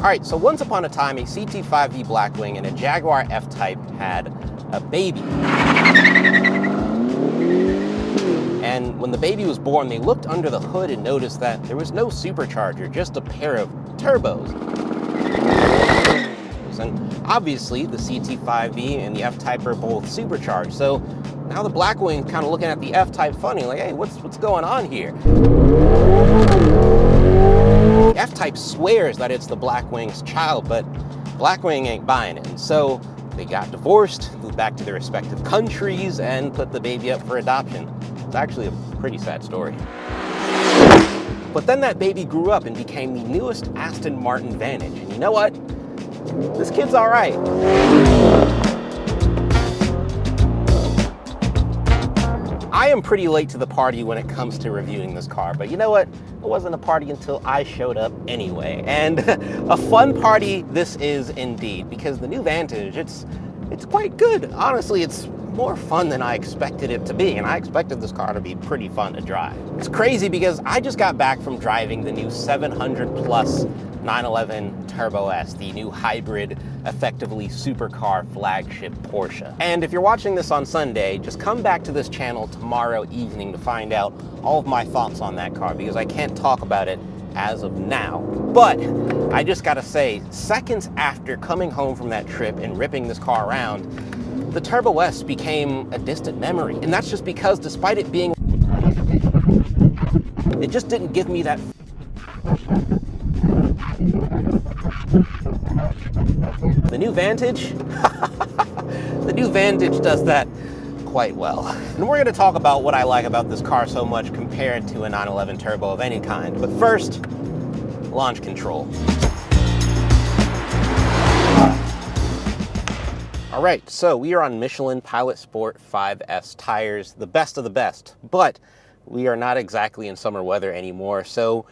All right, so once upon a time, a CT5V Blackwing and a Jaguar F-Type had a baby. And when the baby was born, they looked under the hood and noticed that there was no supercharger, just a pair of turbos. And obviously, the CT5V and the F-Type are both supercharged. So now the Blackwing kind of looking at the F-Type funny, like, hey, what's going on here? The F-Type swears that it's the Blackwing's child, but Blackwing ain't buying it. And so they got divorced, moved back to their respective countries, and put the baby up for adoption. It's actually a pretty sad story. But then that baby grew up and became the newest Aston Martin Vantage. And you know what? This kid's all right. I am pretty late to the party when it comes to reviewing this car, but you know what? It wasn't a party until I showed up anyway. And a fun party this is indeed, because the new Vantage, it's quite good. Honestly, it's more fun than I expected it to be, and I expected this car to be pretty fun to drive. It's crazy because I just got back from driving the new 700 plus 911 Turbo S, the new hybrid, effectively supercar flagship Porsche. And if you're watching this on Sunday, just come back to this channel tomorrow evening to find out all of my thoughts on that car, because I can't talk about it as of now. But I just gotta say, seconds after coming home from that trip and ripping this car around, the Turbo S became a distant memory. And that's just because despite it being, it just didn't give me that The new Vantage, the new Vantage does that quite well. And we're gonna talk about what I like about this car so much compared to a 911 Turbo of any kind. But first, launch control. All right, so we are on Michelin Pilot Sport 5S tires, the best of the best, but we are not exactly in summer weather anymore. So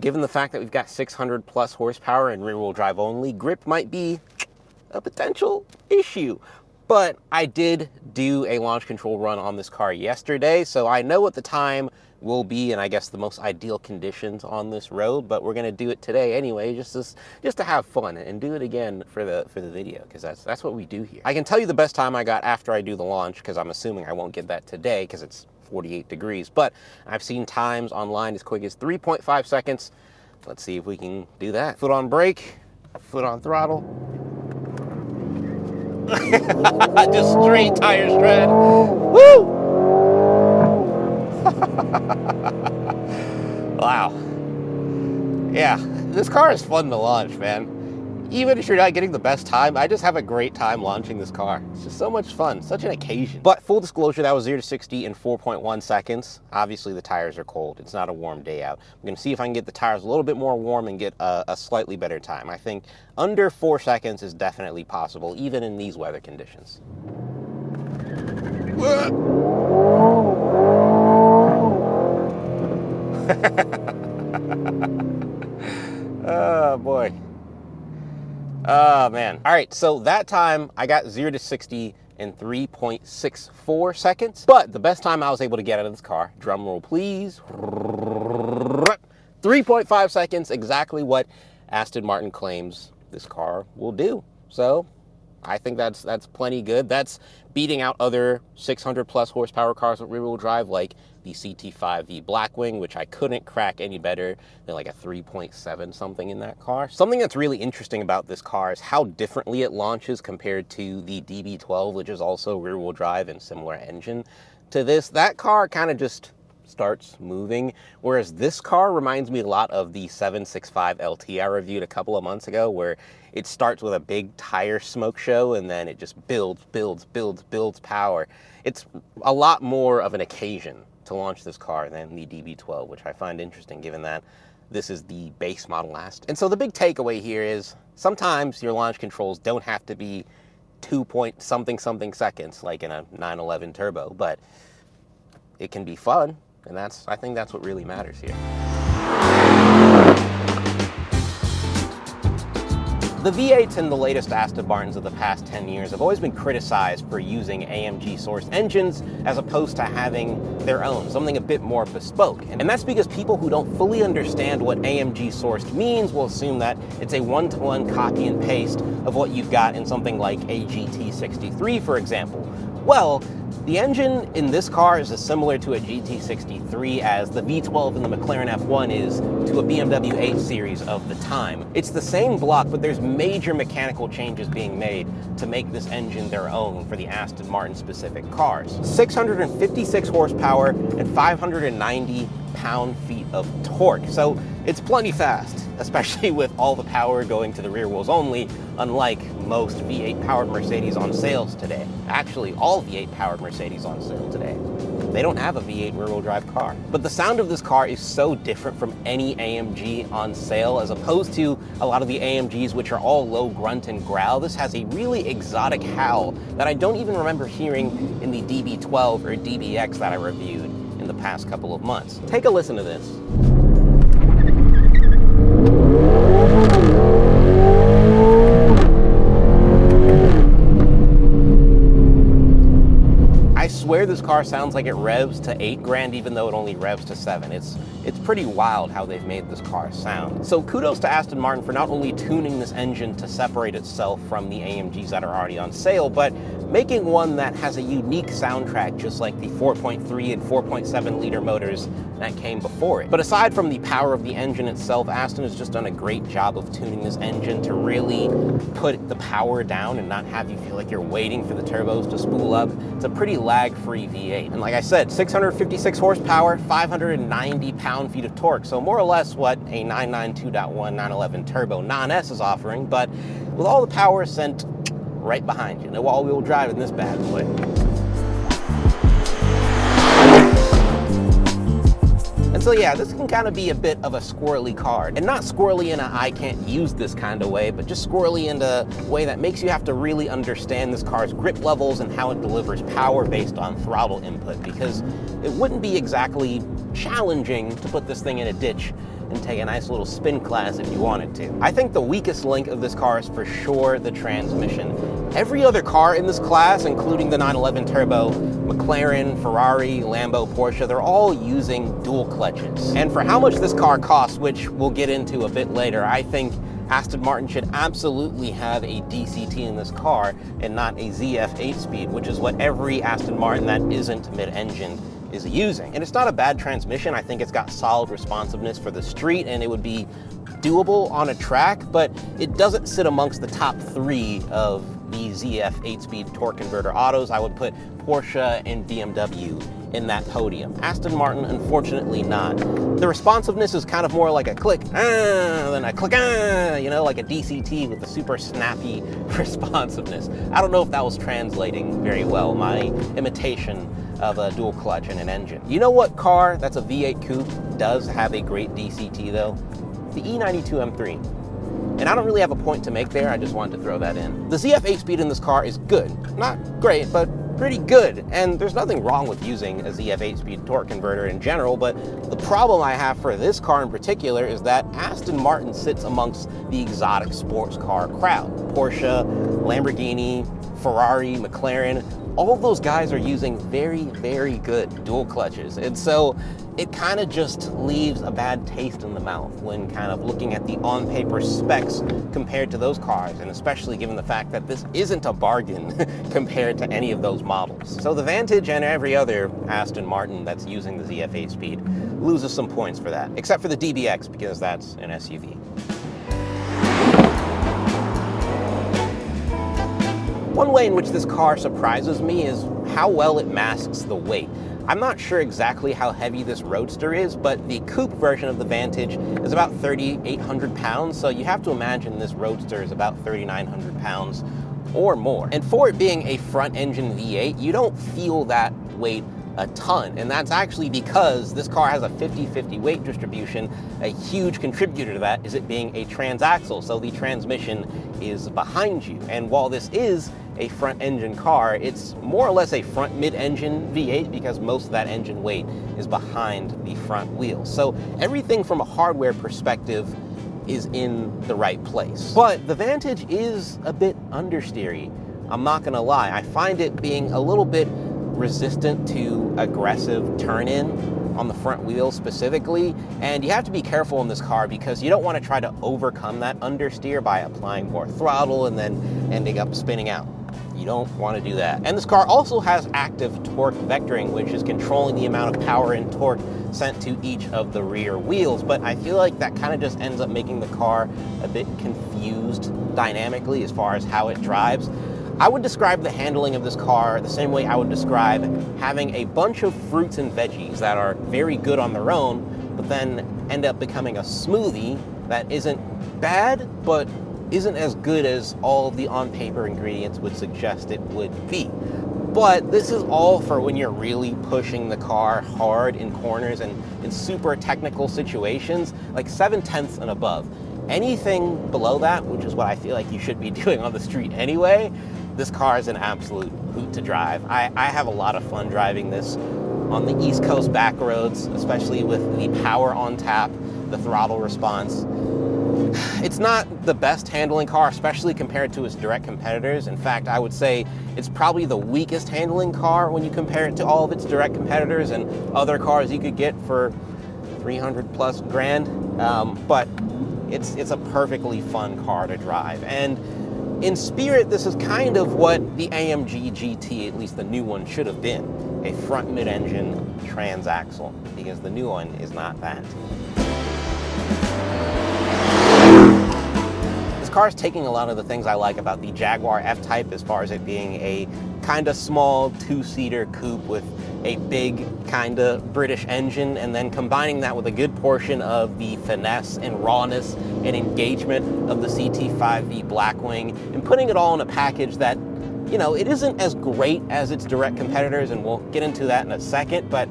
given the fact that we've got 600 plus horsepower and rear wheel drive only, grip might be a potential issue. But I did do a launch control run on this car yesterday, so I know what the time will be and I guess the most ideal conditions on this road, but we're gonna do it today anyway, just to have fun and do it again for the video, because that's what we do here. I can tell you the best time I got after I do the launch, because I'm assuming I won't get that today because it's 48 degrees, but I've seen times online as quick as 3.5 seconds. Let's see if we can do that. Foot on brake, foot on throttle. Just straight tire shred. Woo! Wow. Yeah, this car is fun to launch, man. Even if you're not getting the best time, I just have a great time launching this car. It's just so much fun, such an occasion. But full disclosure, that was 0 to 60 in 4.1 seconds. Obviously the tires are cold. It's not a warm day out. I'm gonna see if I can get the tires a little bit more warm and get a slightly better time. I think under 4 seconds is definitely possible, even in these weather conditions. Oh boy. Oh man. All right, so that time I got 0 to 60 in 3.64 seconds, but the best time I was able to get out of this car, drum roll please, 3.5 seconds, exactly what Aston Martin claims this car will do. So I think that's plenty good. That's beating out other 600 plus horsepower cars with rear wheel drive, like the CT5V Blackwing, which I couldn't crack any better than like a 3.7 something in that car. Something that's really interesting about this car is how differently it launches compared to the DB12, which is also rear wheel drive and similar engine to this. That car kind of just starts moving, whereas this car reminds me a lot of the 765 LT I reviewed a couple of months ago, where it starts with a big tire smoke show and then it just builds power. It's a lot more of an occasion to launch this car than the DB12, which I find interesting given that this is the base model last. And so the big takeaway here is sometimes your launch controls don't have to be 2 point something seconds like in a 911 Turbo, but it can be fun. And I think that's what really matters here. The V8s in the latest Aston Martins of the past 10 years have always been criticized for using AMG-sourced engines as opposed to having their own, something a bit more bespoke. And that's because people who don't fully understand what AMG-sourced means will assume that it's a one-to-one copy and paste of what you've got in something like a GT63, for example. Well, the engine in this car is as similar to a GT63 as the V12 in the McLaren F1 is to a BMW 8 Series of the time. It's the same block, but there's major mechanical changes being made to make this engine their own for the Aston Martin specific cars. 656 horsepower and 590 pound-feet of torque. So it's plenty fast, especially with all the power going to the rear wheels only, unlike most V8 powered Mercedes on sales today. Actually, all V8 powered Mercedes on sale today. They don't have a V8 rear-wheel drive car. But the sound of this car is so different from any AMG on sale, as opposed to a lot of the AMGs which are all low grunt and growl. This has a really exotic howl that I don't even remember hearing in the DB12 or DBX that I reviewed in the past couple of months. Take a listen to this. I swear this car sounds like it revs to 8 grand even though it only revs to 7. It's pretty wild how they've made this car sound. So kudos to Aston Martin for not only tuning this engine to separate itself from the AMGs that are already on sale, but making one that has a unique soundtrack just like the 4.3 and 4.7 liter motors that came before it. But aside from the power of the engine itself, Aston has just done a great job of tuning this engine to really put the power down and not have you feel like you're waiting for the turbos to spool up. It's a pretty lag-free V8. And like I said, 656 horsepower, 590 pound-feet of torque. So more or less what a 992.1 911 Turbo non-S is offering, but with all the power sent right behind you. No all-wheel drive in this bad boy. And so yeah, this can kind of be a bit of a squirrely car. And not squirrely in a I can't use this kind of way, but just squirrely in a way that makes you have to really understand this car's grip levels and how it delivers power based on throttle input, because it wouldn't be exactly challenging to put this thing in a ditch and take a nice little spin class if you wanted to. I think the weakest link of this car is for sure the transmission. Every other car in this class, including the 911 Turbo, McLaren, Ferrari, Lambo, Porsche, they're all using dual clutches. And for how much this car costs, which we'll get into a bit later, I think Aston Martin should absolutely have a DCT in this car and not a ZF 8-speed, which is what every Aston Martin that isn't mid-engine is using. And it's not a bad transmission. I think it's got solid responsiveness for the street and it would be doable on a track, but it doesn't sit amongst the top 3 of the ZF 8-speed torque converter autos. I would put Porsche and BMW in that podium. Aston Martin, unfortunately not. The responsiveness is kind of more like a click, then a click, you know, like a DCT with the super snappy responsiveness. I don't know if that was translating very well, my imitation of a dual clutch in an engine. You know what car that's a V8 coupe does have a great DCT though? The E92 M3. And I don't really have a point to make there, I just wanted to throw that in. The ZF 8-speed in this car is good. Not great, but pretty good. And there's nothing wrong with using a ZF 8-speed torque converter in general, but the problem I have for this car in particular is that Aston Martin sits amongst the exotic sports car crowd. Porsche, Lamborghini, Ferrari, McLaren, all of those guys are using very, very good dual clutches. And so it kind of just leaves a bad taste in the mouth when kind of looking at the on-paper specs compared to those cars, and especially given the fact that this isn't a bargain compared to any of those models. So the Vantage and every other Aston Martin that's using the ZF 8-speed loses some points for that, except for the DBX because that's an SUV. One way in which this car surprises me is how well it masks the weight. I'm not sure exactly how heavy this Roadster is, but the coupe version of the Vantage is about 3,800 pounds, so you have to imagine this Roadster is about 3,900 pounds or more. And for it being a front-engine V8, you don't feel that weight a ton, and that's actually because this car has a 50-50 weight distribution. A huge contributor to that is it being a transaxle, so the transmission is behind you. And while this is a front-engine car, it's more or less a front mid-engine V8 because most of that engine weight is behind the front wheels. So everything from a hardware perspective is in the right place. But the Vantage is a bit understeery. I'm not gonna lie. I find it being a little bit resistant to aggressive turn-in on the front wheel specifically, and you have to be careful in this car because you don't want to try to overcome that understeer by applying more throttle and then ending up spinning out. You don't want to do that. And this car also has active torque vectoring, which is controlling the amount of power and torque sent to each of the rear wheels, but I feel like that kind of just ends up making the car a bit confused dynamically as far as how it drives. I would describe the handling of this car the same way I would describe having a bunch of fruits and veggies that are very good on their own, but then end up becoming a smoothie that isn't bad, but isn't as good as all the on-paper ingredients would suggest it would be. But this is all for when you're really pushing the car hard in corners and in super technical situations, like 7/10 and above. Anything below that, which is what I feel like you should be doing on the street anyway, this car is an absolute hoot to drive. I have a lot of fun driving this on the East Coast back roads, especially with the power on tap, the throttle response. It's not the best handling car, especially compared to its direct competitors. In fact, I would say it's probably the weakest handling car when you compare it to all of its direct competitors and other cars you could get for 300 plus grand. But it's a perfectly fun car to drive. And in spirit, this is kind of what the AMG GT, at least the new one, should have been. A front mid-engine transaxle, because the new one is not that. This car is taking a lot of the things I like about the Jaguar F-Type as far as it being a kind of small two-seater coupe with a big kind of British engine, and then combining that with a good portion of the finesse and rawness and engagement of the CT5V Blackwing, and putting it all in a package that, you know, it isn't as great as its direct competitors, and we'll get into that in a second, but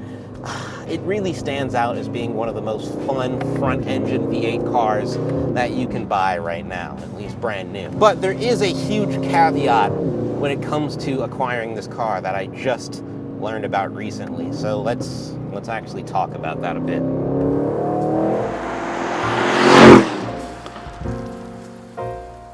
it really stands out as being one of the most fun front-engine V8 cars that you can buy right now, at least brand new. But there is a huge caveat when it comes to acquiring this car that I just learned about recently. So let's actually talk about that a bit.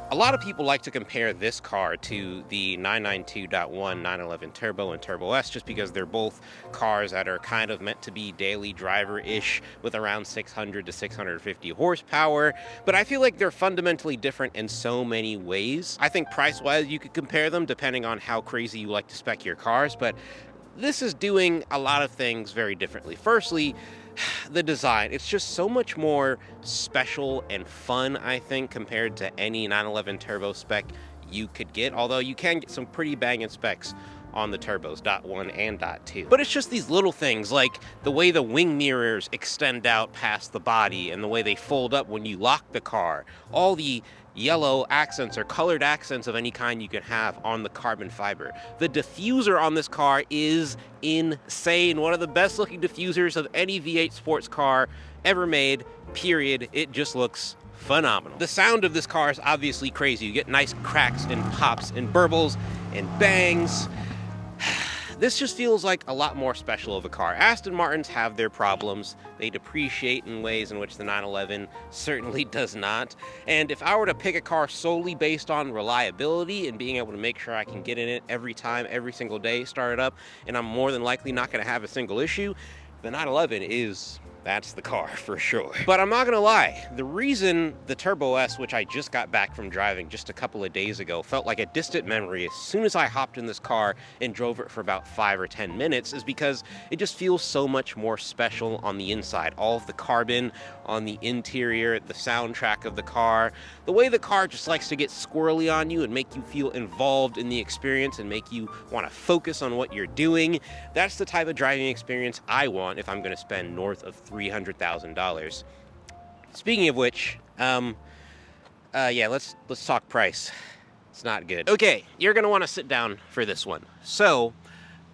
A lot of people like to compare this car to the 992.1 911 Turbo and Turbo S just because they're both cars that are kind of meant to be daily driver-ish with around 600 to 650 horsepower, but I feel like they're fundamentally different in so many ways. I think price-wise you could compare them depending on how crazy you like to spec your cars, but this is doing a lot of things very differently. Firstly, the design, it's just so much more special and fun, I think, compared to any 911 Turbo spec you could get, although you can get some pretty banging specs on the turbos, .1 and .2. But it's just these little things, like the way the wing mirrors extend out past the body and the way they fold up when you lock the car, all the yellow accents or colored accents of any kind you can have on the carbon fiber. The diffuser on this car is insane. One of the best looking diffusers of any V8 sports car ever made, period. It just looks phenomenal. The sound of this car is obviously crazy. You get nice cracks and pops and burbles and bangs. This just feels like a lot more special of a car. Aston Martins have their problems. They depreciate in ways in which the 911 certainly does not. And if I were to pick a car solely based on reliability and being able to make sure I can get in it every time, every single day, start it up, and I'm more than likely not going to have a single issue, the 911 that's the car for sure. But I'm not gonna lie, the reason the Turbo S, which I just got back from driving just a couple of days ago, felt like a distant memory as soon as I hopped in this car and drove it for about 5 or 10 minutes is because it just feels so much more special on the inside. All of the carbon on the interior, the soundtrack of the car, the way the car just likes to get squirrely on you and make you feel involved in the experience and make you want to focus on what you're doing. That's the type of driving experience I want if I'm going to spend north of $300,000. Speaking of which, yeah, let's talk price. It's not good. Okay, you're gonna want to sit down for this one. So,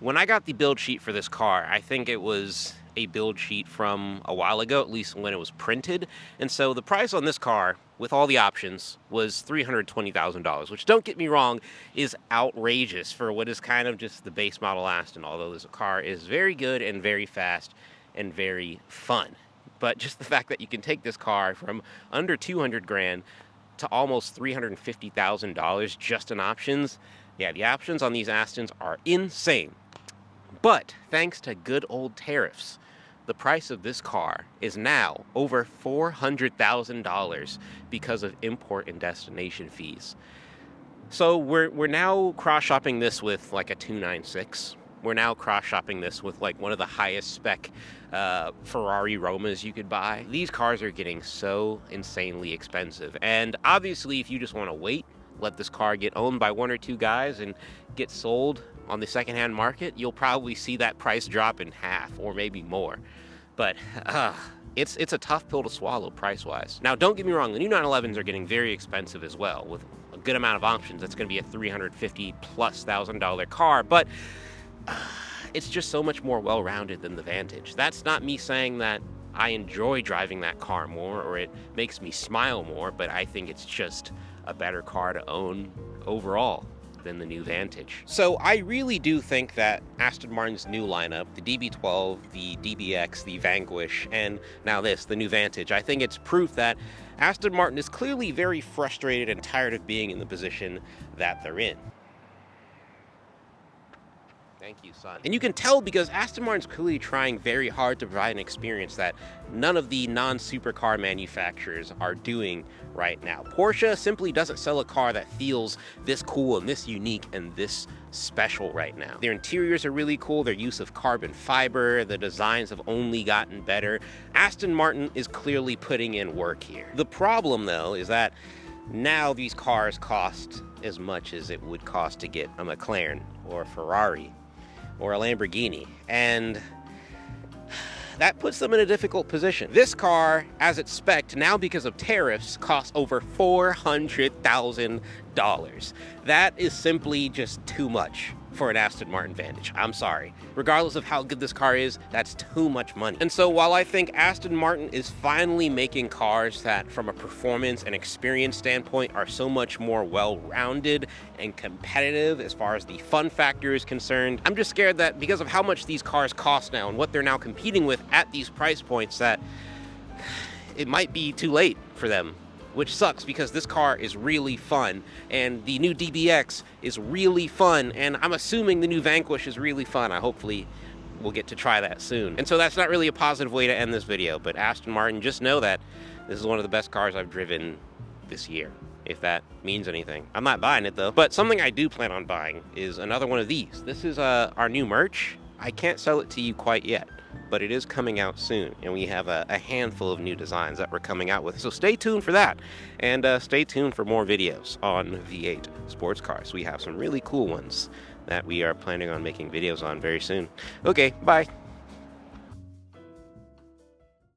when I got the build sheet for this car, I think it was a build sheet from a while ago, at least when it was printed. And so the price on this car, with all the options, was $320,000, which, don't get me wrong, is outrageous for what is kind of just the base model Aston, although this car is very good and very fast and very fun. but just the fact that you can take this car from under 200 grand to almost $350,000 just in options. Yeah, the options on these Astons are insane. But thanks to good old tariffs, the price of this car is now over $400,000 because of import and destination fees. So we're now cross-shopping this with like a 296. We're now cross-shopping this with like one of the highest spec Ferrari Romas you could buy. These cars are getting so insanely expensive. And obviously, if you just want to wait, let this car get owned by one or two guys and get sold on the secondhand market, you'll probably see that price drop in half or maybe more. But it's a tough pill to swallow price-wise. Now, don't get me wrong, the new 911s are getting very expensive as well. With a good amount of options, that's going to be a $350,000+ car, but it's just so much more well-rounded than the Vantage. That's not me saying that I enjoy driving that car more or it makes me smile more, but I think it's just a better car to own overall than the new Vantage. So I really do think that Aston Martin's new lineup, the DB12, the DBX, the Vanquish, and now this, the new Vantage, I think it's proof that Aston Martin is clearly very frustrated and tired of being in the position that they're in. Thank you, son. And you can tell because Aston Martin's clearly trying very hard to provide an experience that none of the non-supercar manufacturers are doing right now. Porsche simply doesn't sell a car that feels this cool and this unique and this special right now. Their interiors are really cool, their use of carbon fiber, the designs have only gotten better. Aston Martin is clearly putting in work here. The problem, though, is that now these cars cost as much as it would cost to get a McLaren or a Ferrari or a Lamborghini, and that puts them in a difficult position. This car, as it's spec'd, now because of tariffs, costs over $400,000. That is simply just too much for an Aston Martin Vantage. I'm sorry. Regardless of how good this car is, that's too much money. And so while I think Aston Martin is finally making cars that, from a performance and experience standpoint, are so much more well-rounded and competitive as far as the fun factor is concerned, I'm just scared that because of how much these cars cost now and what they're now competing with at these price points, that it might be too late for them. Which sucks because this car is really fun, and the new DBX is really fun, and I'm assuming the new Vanquish is really fun. I hopefully will get to try that soon. And so that's not really a positive way to end this video, but Aston Martin, just know that this is one of the best cars I've driven this year, if that means anything. I'm not buying it though, but something I do plan on buying is another one of these. This is our new merch. I can't sell it to you quite yet, but it is coming out soon, and we have a handful of new designs that we're coming out with. So stay tuned for that, and stay tuned for more videos on V8 sports cars. We have some really cool ones that we are planning on making videos on very soon. Okay, bye.